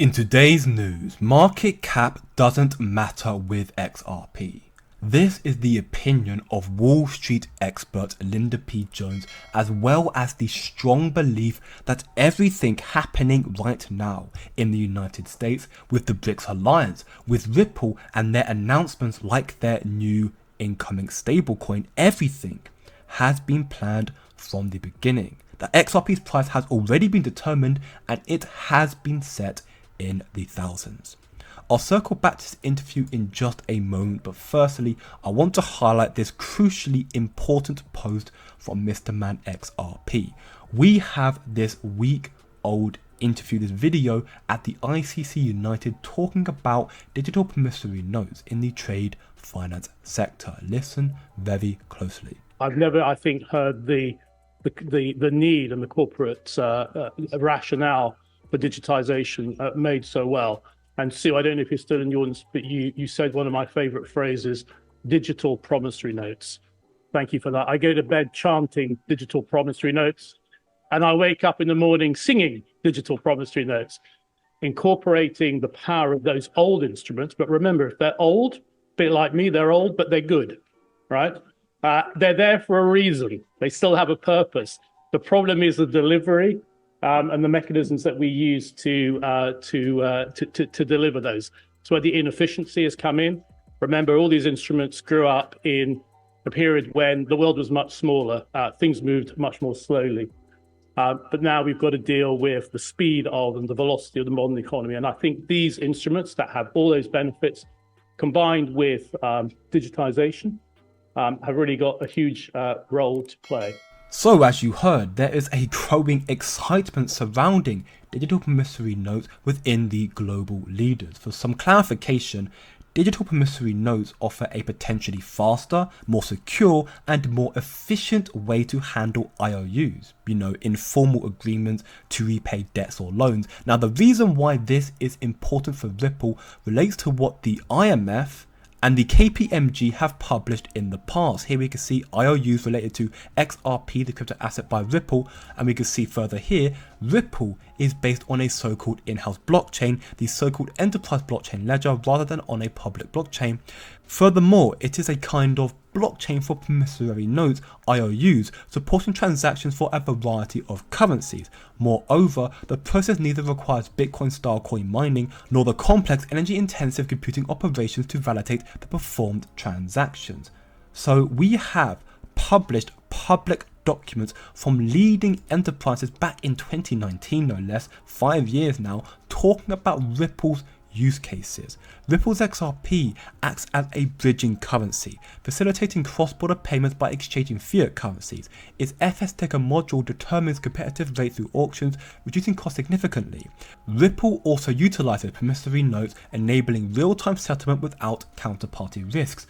In today's news, market cap doesn't matter with XRP. This is the opinion of Wall Street expert Linda P. Jones, as well as the strong belief that everything happening right now in the United States with the BRICS alliance, with Ripple and their announcements like their new incoming stablecoin, everything has been planned from the beginning. The XRP's price has already been determined and it has been set in the thousands. I'll circle back to this interview in just a moment, but firstly, I want to highlight this crucially important post from Mr. Man XRP. We have this week-old interview, this video at the ICC United talking about digital promissory notes in the trade finance sector. Listen very closely. I've never, I think, heard the need and the corporate rationale for digitization made so well. And Sue, I don't know if you're still in the audience, but you said one of my favorite phrases, digital promissory notes. Thank you for that. I go to bed chanting digital promissory notes, and I wake up in the morning singing digital promissory notes, incorporating the power of those old instruments. But remember, if they're old, a bit like me, they're old, but they're good, right? They're there for a reason. They still have a purpose. The problem is the delivery and the mechanisms that we use to deliver those. It's where the inefficiency has come in. Remember, all these instruments grew up in a period when the world was much smaller. Things moved much more slowly. But now we've got to deal with the speed of and the velocity of the modern economy. And I think these instruments that have all those benefits combined with digitization have really got a huge role to play. So as you heard, there is a growing excitement surrounding digital promissory notes within the global leaders. For some clarification, digital promissory notes offer a potentially faster, more secure and more efficient way to handle IOUs, informal agreements to repay debts or loans. Now the reason why this is important for Ripple relates to what the IMF and the KPMG have published in the past. Here we can see IOUs related to XRP, the crypto asset by Ripple, and we can see further here, Ripple is based on a so-called in-house blockchain, the so-called enterprise blockchain ledger, rather than on a public blockchain. Furthermore, it is a kind of blockchain for promissory notes, IOUs, supporting transactions for a variety of currencies. Moreover, the process neither requires Bitcoin-style coin mining nor the complex energy-intensive computing operations to validate the performed transactions. So we have published public documents from leading enterprises back in 2019, no less, 5 years now, talking about Ripple's use cases. Ripple's XRP acts as a bridging currency, facilitating cross-border payments by exchanging fiat currencies. Its FS Taker module determines competitive rates through auctions, reducing costs significantly. Ripple also utilizes promissory notes, enabling real-time settlement without counterparty risks.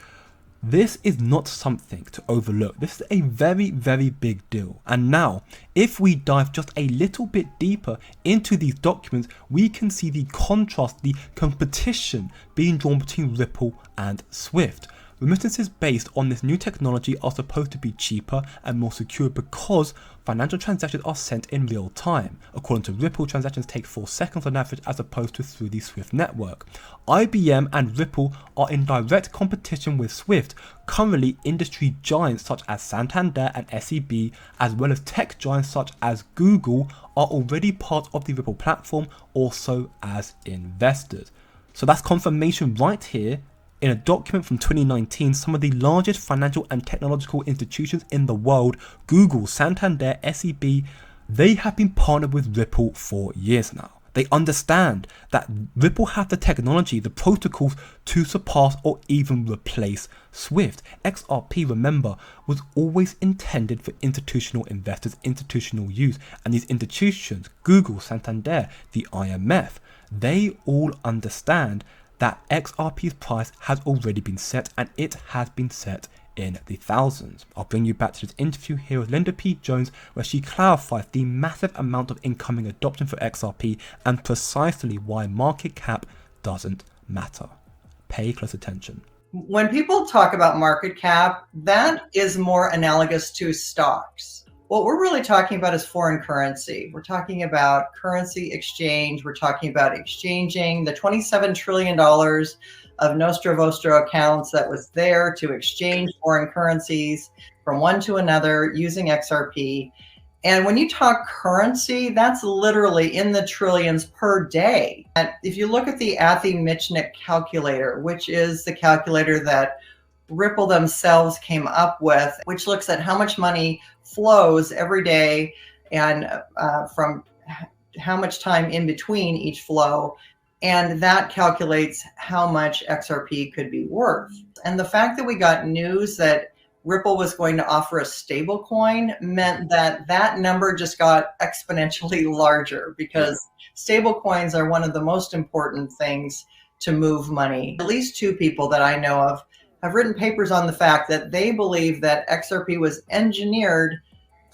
This is not something to overlook. This is a very, very big deal. And now, if we dive just a little bit deeper into these documents, we can see the contrast, the competition being drawn between Ripple and Swift. Remittances based on this new technology are supposed to be cheaper and more secure because financial transactions are sent in real time. According to Ripple, transactions take 4 seconds on average as opposed to through the Swift network. IBM and Ripple are in direct competition with Swift. Currently, industry giants such as Santander and SEB, as well as tech giants such as Google, are already part of the Ripple platform, also as investors. So that's confirmation right here. In a document from 2019, some of the largest financial and technological institutions in the world, Google, Santander, SEB, they have been partnered with Ripple for years now. They understand that Ripple have the technology, the protocols to surpass or even replace Swift. XRP, remember, was always intended for institutional investors, institutional use, and these institutions, Google, Santander, the IMF, they all understand that XRP's price has already been set, and it has been set in the thousands. I'll bring you back to this interview here with Linda P. Jones, where she clarifies the massive amount of incoming adoption for XRP and precisely why market cap doesn't matter. Pay close attention. When people talk about market cap, that is more analogous to stocks What we're really talking about is foreign currency. We're talking about currency exchange. We're talking about exchanging the $27 trillion of Nostra Vostra accounts that was there to exchange foreign currencies from one to another using XRP. And when you talk currency, that's literally in the trillions per day. And if you look at the Athey-Michnik calculator, which is the calculator that Ripple themselves came up with, which looks at how much money flows every day and from how much time in between each flow. And that calculates how much XRP could be worth. And the fact that we got news that Ripple was going to offer a stable coin meant that that number just got exponentially larger, because stable coins are one of the most important things to move money. At least two people that I know of have written papers on the fact that they believe that XRP was engineered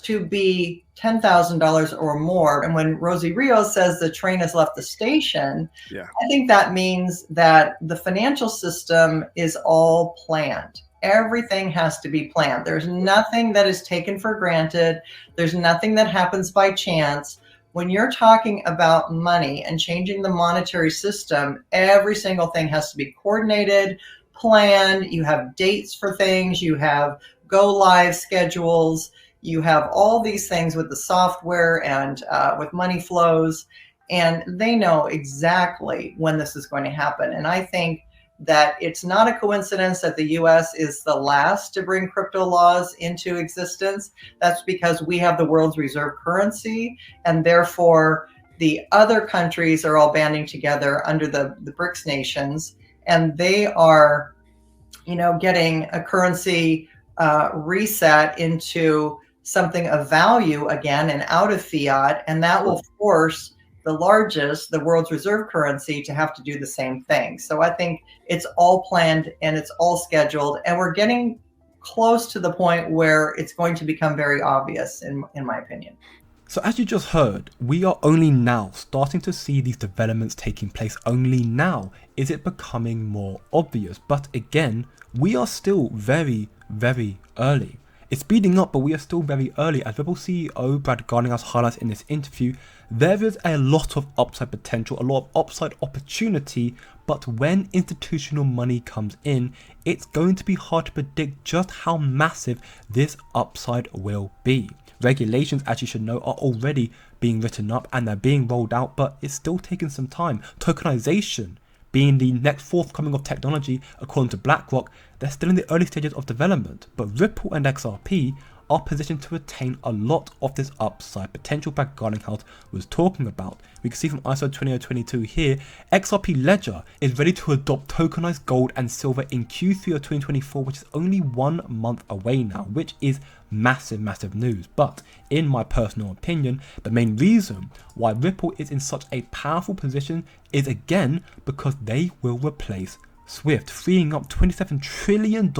to be $10,000 or more. And when Rosie Rios says the train has left the station, I think that means that the financial system is all planned. Everything has to be planned. There's nothing that is taken for granted. There's nothing that happens by chance. When you're talking about money and changing the monetary system, every single thing has to be coordinated, planned. You have dates for things. You have go live schedules. You have all these things with the software and with money flows, and they know exactly when this is going to happen. And I think that it's not a coincidence that the US is the last to bring crypto laws into existence. That's because we have the world's reserve currency, and therefore the other countries are all banding together under the BRICS nations, and they are, getting a currency reset into something of value again and out of fiat, and that will force the world's reserve currency, to have to do the same thing. So I think it's all planned and it's all scheduled, and we're getting close to the point where it's going to become very obvious, in my opinion. So as you just heard, we are only now starting to see these developments taking place. Only now is it becoming more obvious. But again, we are still very, very early. It's speeding up, but we are still very early. As Ripple CEO Brad Garlinghouse highlights in this interview, there is a lot of upside potential, a lot of upside opportunity, but when institutional money comes in, it's going to be hard to predict just how massive this upside will be. Regulations, as you should know, are already being written up and they're being rolled out, but it's still taking some time. Tokenization being the next forthcoming of technology, according to BlackRock, they're still in the early stages of development, but Ripple and XRP are positioned to retain a lot of this upside potential Brad Garlinghouse was talking about. We can see from ISO 20022 here, XRP Ledger is ready to adopt tokenized gold and silver in Q3 of 2024, which is only 1 month away now, which is massive news. But in my personal opinion, the main reason why Ripple is in such a powerful position is again because they will replace Swift, freeing up $27 trillion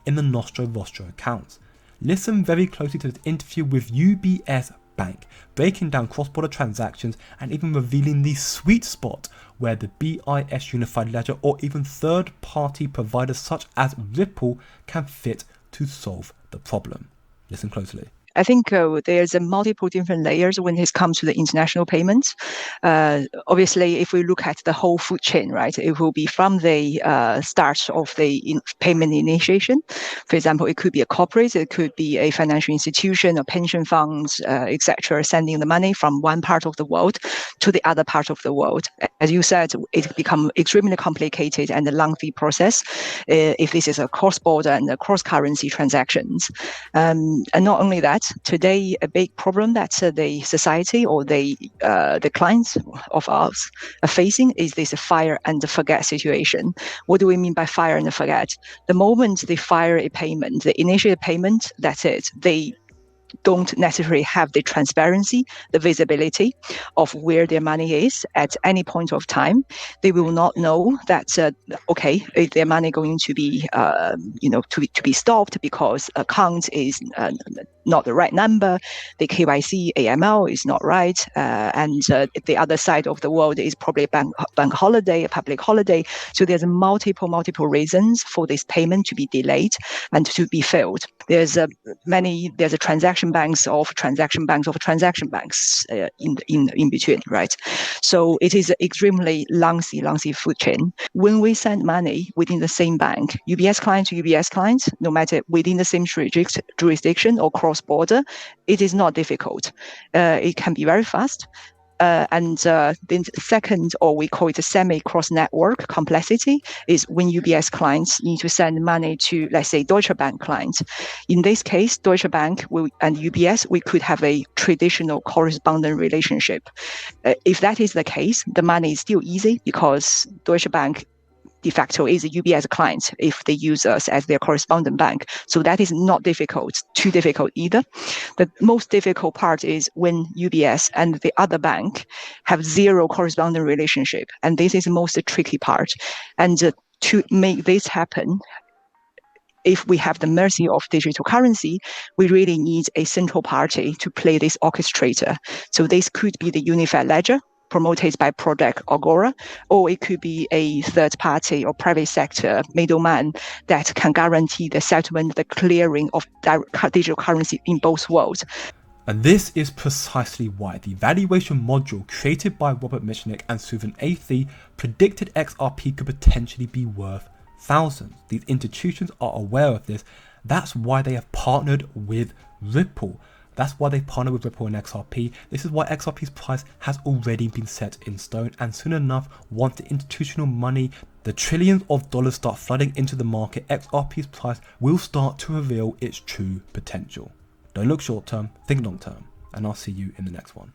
in the Nostra Vostra accounts. Listen very closely to this interview with UBS Bank, breaking down cross-border transactions and even revealing the sweet spot where the BIS Unified Ledger or even third-party providers such as Ripple can fit to solve the problem. Listen closely. I think there's a multiple different layers when it comes to the international payments. Obviously, if we look at the whole food chain, right, it will be from the start of the payment initiation. For example, it could be a corporate, it could be a financial institution, a pension funds, etc., sending the money from one part of the world to the other part of the world. As you said, it becomes extremely complicated and a lengthy process if this is a cross-border and a cross-currency transactions. And not only that, today a big problem that the society or the clients of ours are facing is this fire and forget situation. What do we mean by fire and forget? The moment they fire a payment, the initial payment, that's it. They don't necessarily have the transparency, the visibility of where their money is at any point of time. They will not know that, is their money going to be, to be stopped because account is not the right number, the KYC, AML is not right, and the other side of the world is probably a bank holiday, a public holiday. So there's multiple reasons for this payment to be delayed and to be failed. There's a transaction banks of transaction banks in between, right? So it is extremely lengthy food chain. When we send money within the same bank, UBS client to UBS client, no matter within the same jurisdiction or cross-border, it is not difficult. It can be very fast. And the second, or we call it a semi-cross-network complexity, is when UBS clients need to send money to, let's say, Deutsche Bank clients. In this case, Deutsche Bank and UBS, we could have a traditional correspondent relationship. If that is the case, the money is still easy because Deutsche Bank de facto is a UBS client if they use us as their correspondent bank. So that is not too difficult either. The most difficult part is when UBS and the other bank have zero correspondent relationship. And this is the most tricky part. And to make this happen, if we have the mercy of digital currency, we really need a central party to play this orchestrator. So this could be the unified ledger, promoted by Project Agora, or it could be a third party or private sector middleman that can guarantee the settlement, the clearing of digital currency in both worlds. And this is precisely why the valuation module created by Robert Michnik and Susan Athey predicted XRP could potentially be worth thousands. These institutions are aware of this. That's why they have partnered with Ripple. That's why they partner with Ripple and XRP. This is why XRP's price has already been set in stone, and soon enough, once the institutional money, the trillions of dollars start flooding into the market, XRP's price will start to reveal its true potential. Don't look short term, think long term, and I'll see you in the next one.